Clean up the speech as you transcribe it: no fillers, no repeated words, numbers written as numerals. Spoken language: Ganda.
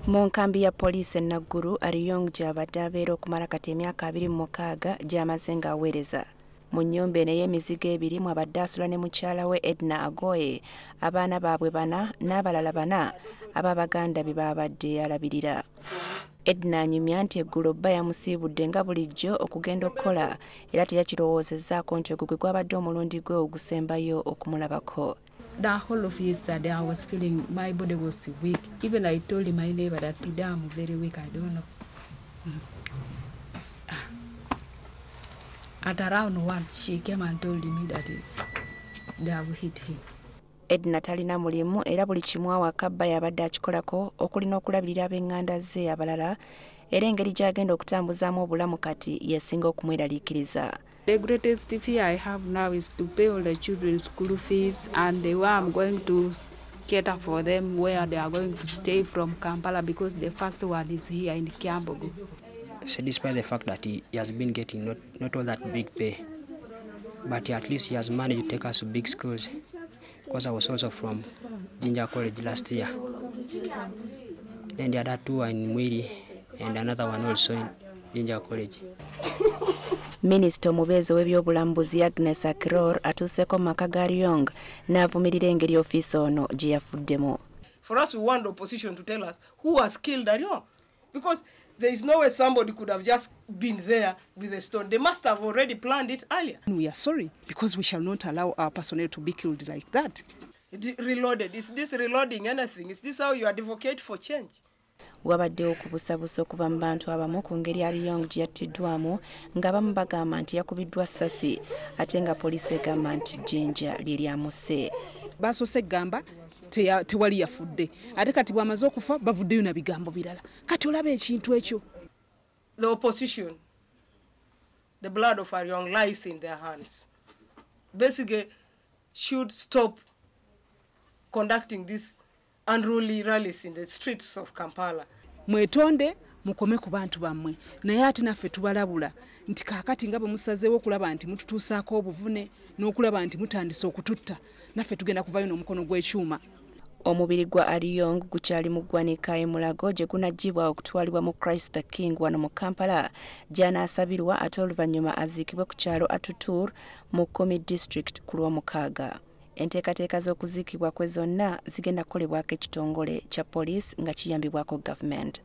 Mu nkambi ya poliisi Naggulu, Ariyong gy'abadde abeera okumala kati emyaka 26 gy'amaze ng'aweereza. Mu nnyumba eno ey'emizigo ebiri mw'abadde asula ne mukyala we Edna Agoye, abaana baabwe 4 n'abalala 4 ab'abaganda be baabadde alabirira. Edna anyumya nti eggulo bba yamusiibudde nga bulijjo okugenda okukola era teyakirowoozezzaako nti ogwo gwe gwabadde omulundi gwe ogusembayo okumulabako. The whole of yesterday I was feeling my body was weak. Even I told my neighbor that today I'm very weak, I don't know. At around 1, she came and told me that they have hit him. Edna talina mulimu era buli kimu awaka bba yabadde akikolako okulina okulabirira ab'enganda ze abalala era engeri gy'agenda okutambuzaamu obulamu kati yesinga okumweraliikiriza. The greatest fear I have now is to pay all the children's school fees and the way I'm going to cater for them where they are going to stay from Kampala because the first one is here in Kyambogo. So despite the fact that he has been getting not all that big pay, but at least he has managed to take us to big schools because I was also from Jinja College last year. Then the other 2 are in Mwiri and another one also in Jinja College. Minisita omubeezi w'ebyobulambuzi Agnes Akiror atuuseko mu maka ga Ariyong n'avumirira engeri ofiisi ono gye yafuddemu. For us, we want the opposition to tell us who has killed Ariyong, because there is no way somebody could have just been there with a stone. They must have already planned it earlier. We are sorry because we shall not allow our personnel to be killed like that. Reloaded. Is this reloading anything? Is this how you advocate for change? Wabaddewo okubusabusa okuva mu bantu abamu ku ngeri Ariyong gye yattiddwamu ng'abamu bagamba nti yakubiddwa ssasi ate nga poliisi egamba nti jjinja lye lyamuse. Basoose gamba tewali yafudde ate kati bw'amaze okufa bavuddeyo na bigambo birala. Kati olaba ekintu ekyo. The opposition, the blood of Ariyong lies in their hands. Basically, should stop conducting this unruly rallies in the streets of Kampala. Mwetonde mukome ku bantu bammwe naye ate naffe tubalabula nti kaakati nga bwe musazeewo okulaba nti mututuusaako obuvune n'okulaba nti mutandise okututta naffe tugenda kuvayo n'omukono gw'ekyuma. Omubiri gwa Ariyong gukyali mu ggwanika e Mulago gye gunaggyibwa okutwalibwa mu Christ the King wano mu Kampala gy'anaasabirwa ate oluvannyuma aziikibwe ku kyalo Atutur mu Komi District ku Lwomukaaga. Enteekateeka z'okuziikibwa kwe zonna zigenda kukolebwako ekitongole kya poliisi nga kiyambibwako gavumenti.